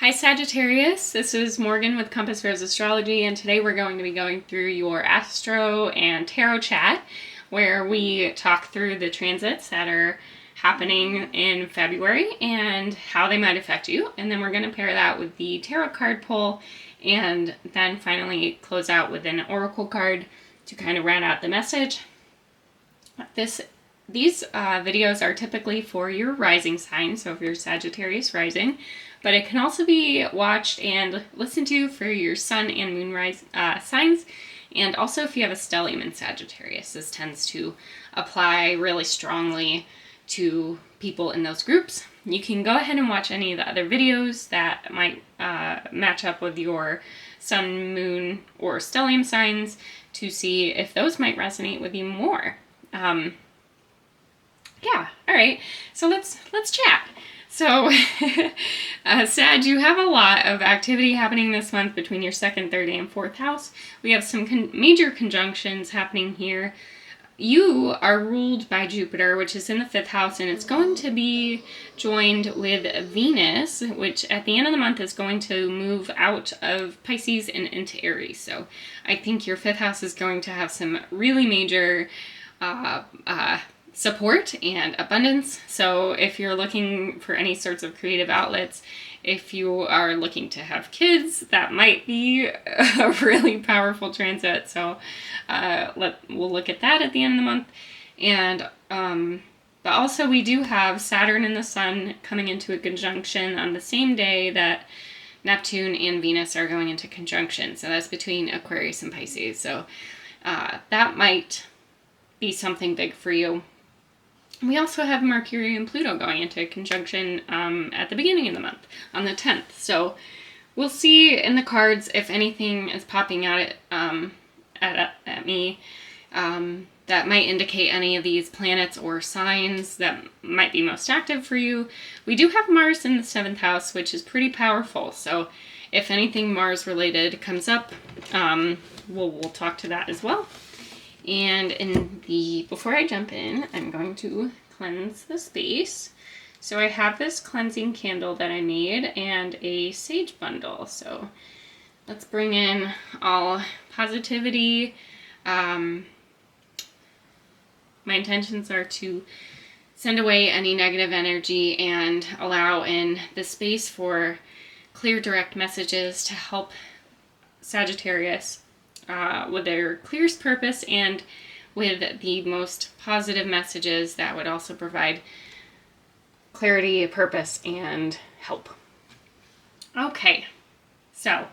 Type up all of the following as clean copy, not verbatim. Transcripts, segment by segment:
Hi Sagittarius, this is Morgan with Compass Rose Astrology, and today we're going to be going through your Astro and Tarot chat, where we talk through the transits that are happening in February and how they might affect you, and then we're going to pair that with the Tarot card pull, and then finally close out with an Oracle card to kind of round out the message. These videos are typically for your rising sign, so if you're Sagittarius rising, but it can also be watched and listened to for your sun and moon signs, and also if you have a stellium in Sagittarius. This tends to apply really strongly to people in those groups. You can go ahead and watch any of the other videos that might match up with your sun, moon, or stellium signs to see if those might resonate with you more. Yeah, all right, so let's chat. So, Sag, you have a lot of activity happening this month between your 2nd, 3rd, and 4th house. We have some major conjunctions happening here. You are ruled by Jupiter, which is in the 5th house, and it's going to be joined with Venus, which at the end of the month is going to move out of Pisces and into Aries. So I think your 5th house is going to have some really major support and abundance. So if you're looking for any sorts of creative outlets, if you are looking to have kids, that might be a really powerful transit. So we'll look at that at the end of the month. And but also we do have Saturn and the Sun coming into a conjunction on the same day that Neptune and Venus are going into conjunction. So that's between Aquarius and Pisces. So that might be something big for you. We also have Mercury and Pluto going into conjunction at the beginning of the month, on the 10th. So we'll see in the cards if anything is popping out at me that might indicate any of these planets or signs that might be most active for you. We do have Mars in the 7th house, which is pretty powerful. So if anything Mars related comes up, we'll talk to that as well. And before I jump in, I'm going to cleanse the space. So I have this cleansing candle that I made and a sage bundle. So let's bring in all positivity. My intentions are to send away any negative energy and allow in the space for clear, direct messages to help Sagittarius with their clearest purpose and with the most positive messages that would also provide clarity, purpose, and help. Okay, so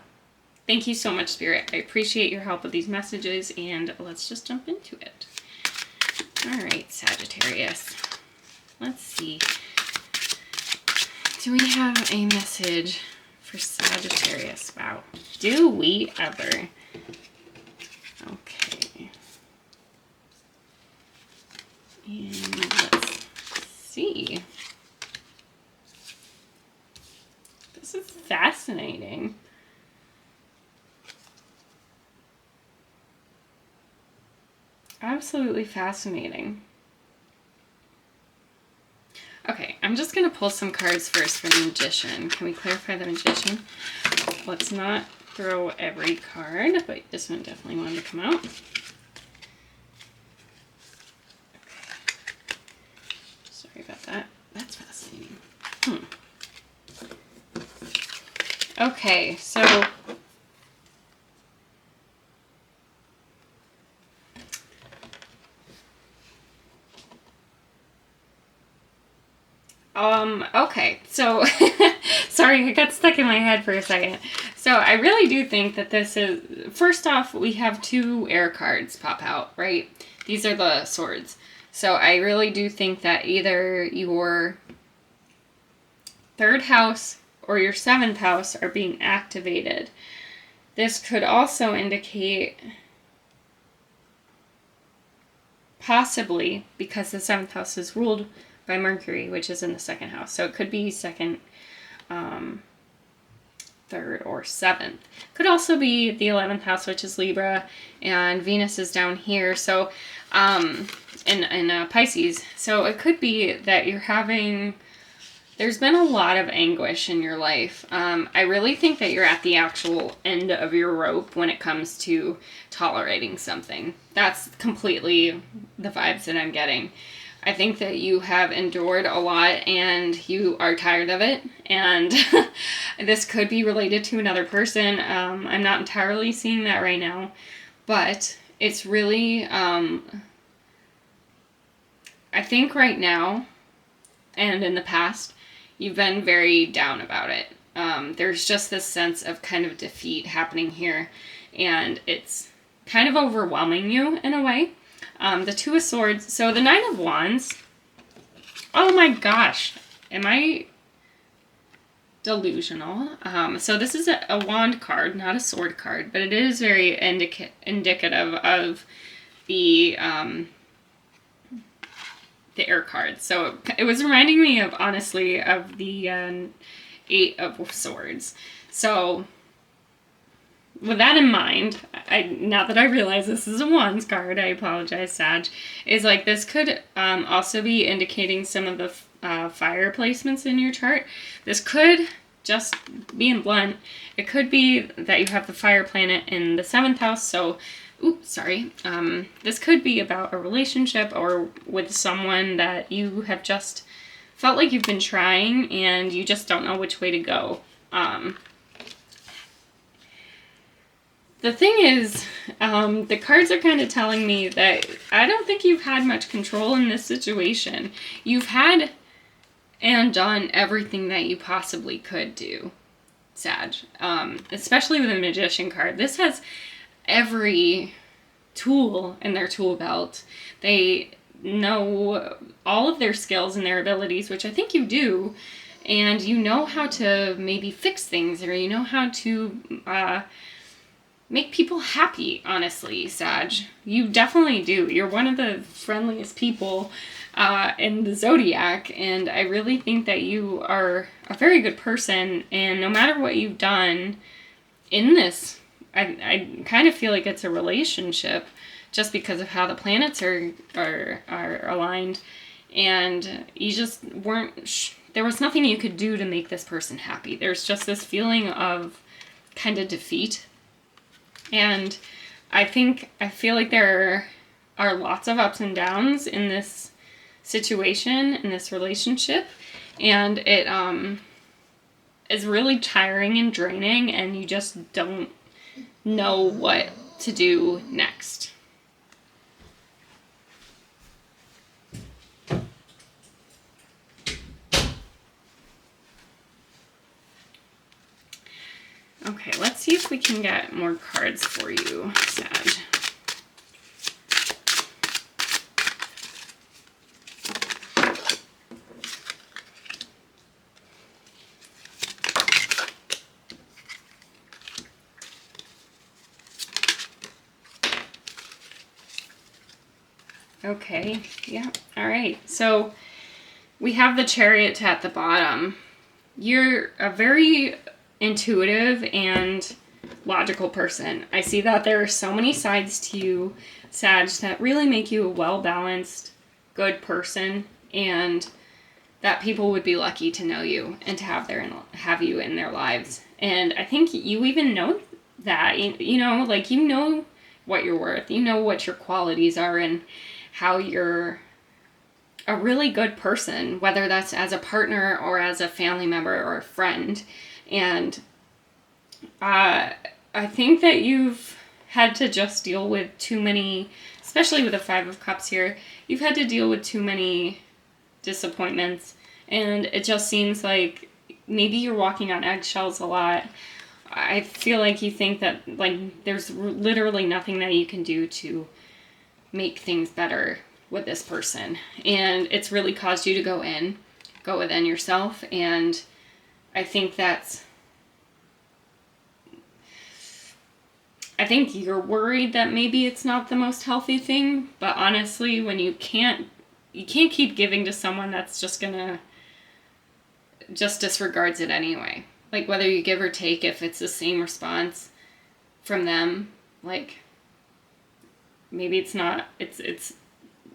thank you so much, Spirit. I appreciate your help with these messages, and let's just jump into it. All right, Sagittarius. Let's see. Do we have a message for Sagittarius? Wow. Do we ever? Okay. And let's see. This is fascinating. Absolutely fascinating. Okay, I'm just going to pull some cards first for the Magician. Can we clarify the Magician? Let's not throw every card, but this one definitely wanted to come out. Okay. Sorry about that. That's fascinating. Okay, so okay, so sorry, it got stuck in my head for a second. So I really do think that this is, first off, we have 2 air cards pop out, right? These are the swords. So I really do think that either your 3rd house or your 7th house are being activated. This could also indicate, possibly, because the 7th house is ruled by Mercury, which is in the 2nd house. So it could be 2nd, 3rd, or 7th. Could also be the 11th house, which is Libra, and Venus is down here. So in Pisces. So it could be that you're having, There's been a lot of anguish in your life. I really think that you're at the actual end of your rope when it comes to tolerating something. That's completely the vibes that I'm getting. I think that you have endured a lot and you are tired of it. And this could be related to another person. I'm not entirely seeing that right now. But it's really, I think right now and in the past, you've been very down about it. There's just this sense of kind of defeat happening here, and it's kind of overwhelming you in a way. The Two of Swords, so the Nine of Wands, oh my gosh, am I delusional? So this is a wand card, not a sword card, but it is very indicative of the air cards. So it was reminding me of, honestly, of the Eight of Swords. So with that in mind, now that I realize this is a Wands card, I apologize, Sag, is like this could also be indicating some of the fire placements in your chart. This could, just being blunt, it could be that you have the fire planet in the 7th house, so this could be about a relationship or with someone that you have just felt like you've been trying and you just don't know which way to go. The thing is, the cards are kind of telling me that I don't think you've had much control in this situation. You've had and done everything that you possibly could do, Sag. Especially with a Magician card. This has every tool in their tool belt. They know all of their skills and their abilities, which I think you do, and you know how to maybe fix things, or you know how to make people happy, honestly, Sag. You definitely do. You're one of the friendliest people in the zodiac, and I really think that you are a very good person, and no matter what you've done in this, I kind of feel like it's a relationship just because of how the planets are aligned, and you just weren't, there was nothing you could do to make this person happy. There's just this feeling of kind of defeat, and I feel like there are lots of ups and downs in this situation, in this relationship, and it is really tiring and draining, and you just don't know what to do next. Okay, let's see if we can get more cards for you, Sag. Okay, yeah, all right. So we have the Chariot at the bottom. You're a very intuitive and logical person. I see that there are so many sides to you, Sag, that really make you a well-balanced, good person, and that people would be lucky to know you and to have you in their lives. And I think you even know that, you know what you're worth. You know what your qualities are and how you're a really good person, whether that's as a partner or as a family member or a friend. And I think that you've had to just deal with too many, especially with the 5 of Cups here, you've had to deal with too many disappointments, and it just seems like maybe you're walking on eggshells a lot. I feel like you think that there's literally nothing that you can do to make things better with this person, and it's really caused you to go within yourself. And I think you're worried that maybe it's not the most healthy thing, but honestly, when you can't keep giving to someone that's just disregards it anyway. Like, whether you give or take, if it's the same response from them, like, maybe it's not, it's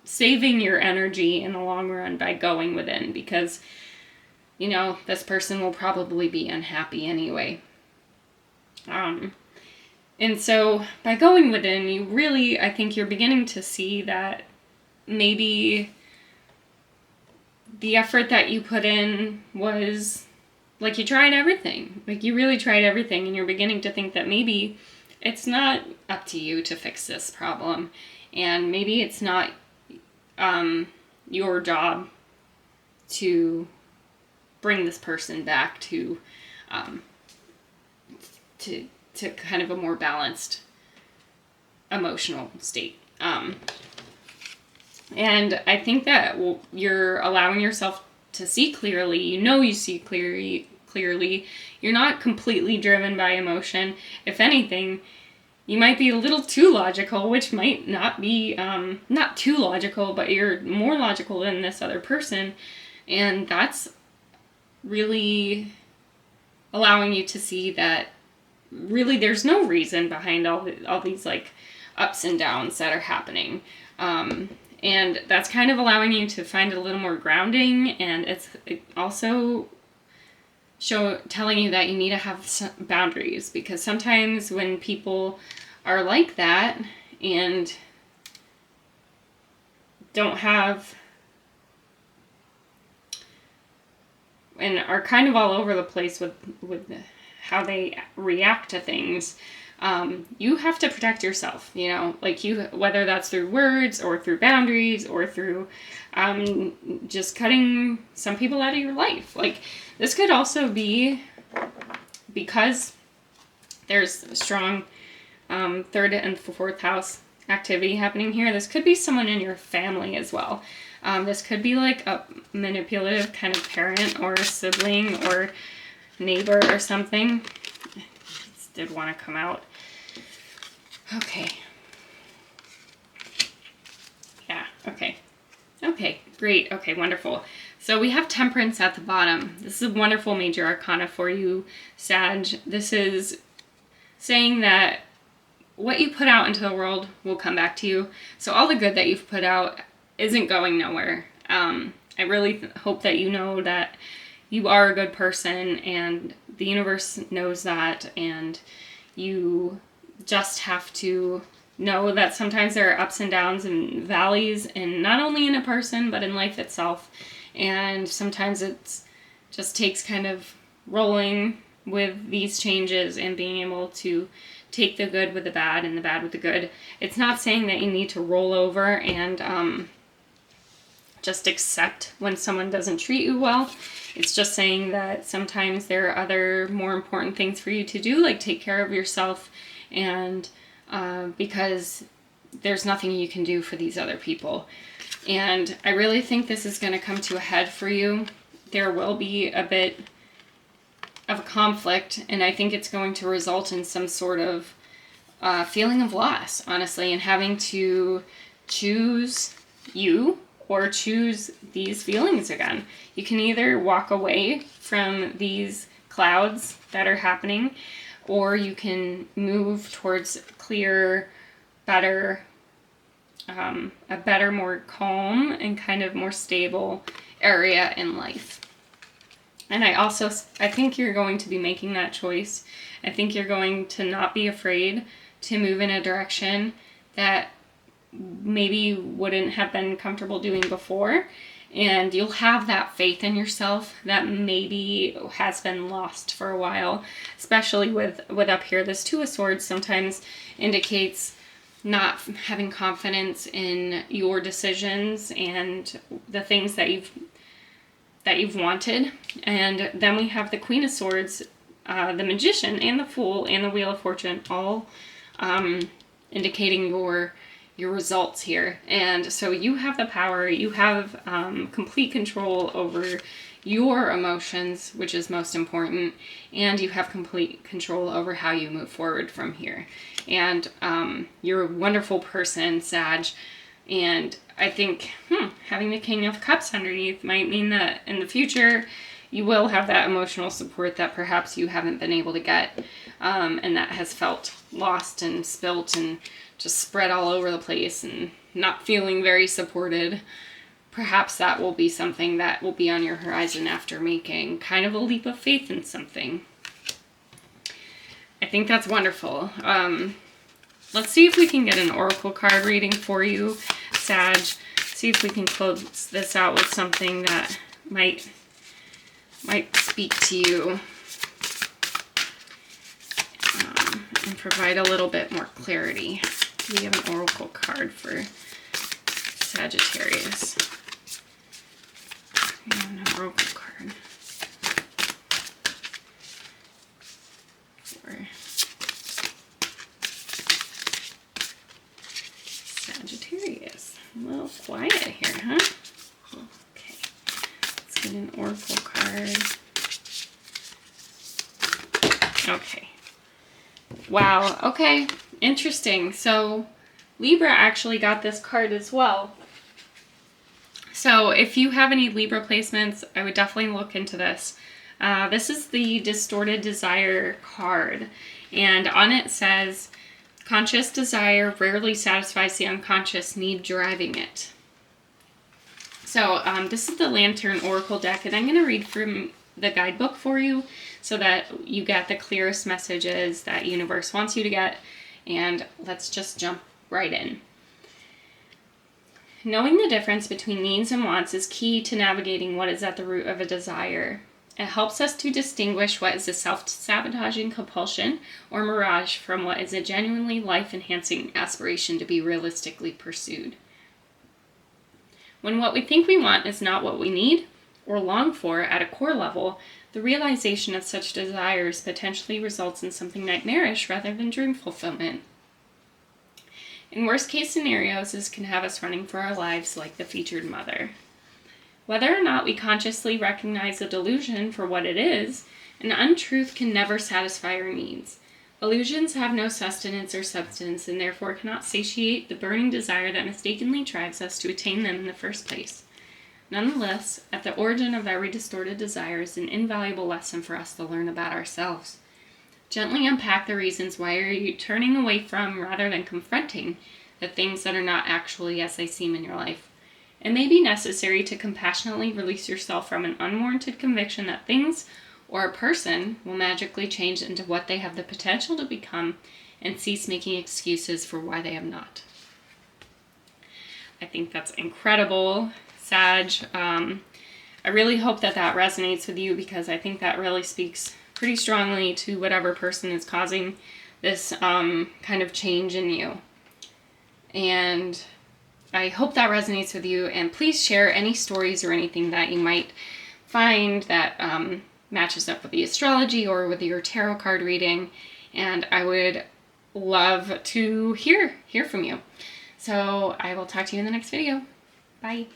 saving your energy in the long run by going within, because you know, this person will probably be unhappy anyway. And so by going within, you really, I think you're beginning to see that maybe the effort that you put in was, like, you tried everything. Like, you really tried everything, and you're beginning to think that maybe it's not up to you to fix this problem, and maybe it's not your job to bring this person back to kind of a more balanced emotional state. And I think that you're allowing yourself to see clearly. You know you see clearly. You're not completely driven by emotion. If anything, you might be a little too logical, which might not be, not too logical, but you're more logical than this other person. And that's really allowing you to see that really there's no reason behind all these like ups and downs that are happening. And that's kind of allowing you to find a little more grounding, and it's also telling you that you need to have some boundaries, because sometimes when people are like that and don't have and are kind of all over the place with how they react to things, you have to protect yourself, you know, like whether that's through words or through boundaries or through just cutting some people out of your life. Like, this could also be because there's strong third and fourth house activity happening here. This could be someone in your family as well. This could be like a manipulative kind of parent or sibling or neighbor or something. This did want to come out. Okay. Yeah, okay. Okay, great. Okay, wonderful. So we have Temperance at the bottom. This is a wonderful major arcana for you, Sag. This is saying that what you put out into the world will come back to you. So all the good that you've put out isn't going nowhere. I really hope that you know that you are a good person, and the universe knows that, and you just have to know that sometimes there are ups and downs and valleys, and not only in a person, but in life itself. And sometimes it just takes kind of rolling with these changes and being able to take the good with the bad and the bad with the good. It's not saying that you need to roll over and just accept when someone doesn't treat you well. It's just saying that sometimes there are other more important things for you to do, like take care of yourself, and because there's nothing you can do for these other people. And I really think this is going to come to a head for you. There will be a bit of a conflict, and I think it's going to result in some sort of feeling of loss, honestly, and having to choose you or choose these feelings again. You can either walk away from these clouds that are happening, or you can move towards clear, better, a better, more calm and kind of more stable area in life. And I think you're going to be making that choice. I think you're going to not be afraid to move in a direction that maybe you wouldn't have been comfortable doing before. And you'll have that faith in yourself that maybe has been lost for a while, especially with up here. This Two of Swords sometimes indicates not having confidence in your decisions and the things that you've wanted. And then we have the Queen of Swords, the Magician, and the Fool, and the Wheel of Fortune, all indicating your results here. And so you have the power, you have complete control over your emotions, which is most important, and you have complete control over how you move forward from here. And you're a wonderful person, Sag, and I think having the King of Cups underneath might mean that in the future you will have that emotional support that perhaps you haven't been able to get, and that has felt lost and spilt and just spread all over the place and not feeling very supported. perhaps that will be something that will be on your horizon after making kind of a leap of faith in something. I think that's wonderful. Let's see if we can get an oracle card reading for you, Sag. See if we can close this out with something that might speak to you and provide a little bit more clarity. We have an oracle card for Sagittarius. We have an oracle card for Sagittarius. A little quiet here, huh? Okay. Let's get an oracle card. Okay. Wow. Okay. Interesting. So Libra actually got this card as well. So if you have any Libra placements, I would definitely look into this. This is the Distorted Desire card. And on it says, conscious desire rarely satisfies the unconscious need driving it. So this is the Lantern Oracle deck, and I'm going to read from the guidebook for you so that you get the clearest messages that universe wants you to get. And let's just jump right in. Knowing the difference between needs and wants is key to navigating what is at the root of a desire. It helps us to distinguish what is a self-sabotaging compulsion or mirage from what is a genuinely life-enhancing aspiration to be realistically pursued. When what we think we want is not what we need or long for at a core level, the realization of such desires potentially results in something nightmarish rather than dream fulfillment. In worst-case scenarios, this can have us running for our lives like the featured mother. Whether or not we consciously recognize a delusion for what it is, an untruth can never satisfy our needs. Illusions have no sustenance or substance and therefore cannot satiate the burning desire that mistakenly drives us to attain them in the first place. Nonetheless, at the origin of every distorted desire is an invaluable lesson for us to learn about ourselves. Gently unpack the reasons why are you turning away from rather than confronting the things that are not actually as they seem in your life. It may be necessary to compassionately release yourself from an unwarranted conviction that things or a person will magically change into what they have the potential to become and cease making excuses for why they have not. I think that's incredible, Sag. I really hope that that resonates with you because I think that really speaks pretty strongly to whatever person is causing this kind of change in you. And I hope that resonates with you, and please share any stories or anything that you might find that matches up with the astrology or with your tarot card reading, and I would love to hear from you. So I will talk to you in the next video. Bye.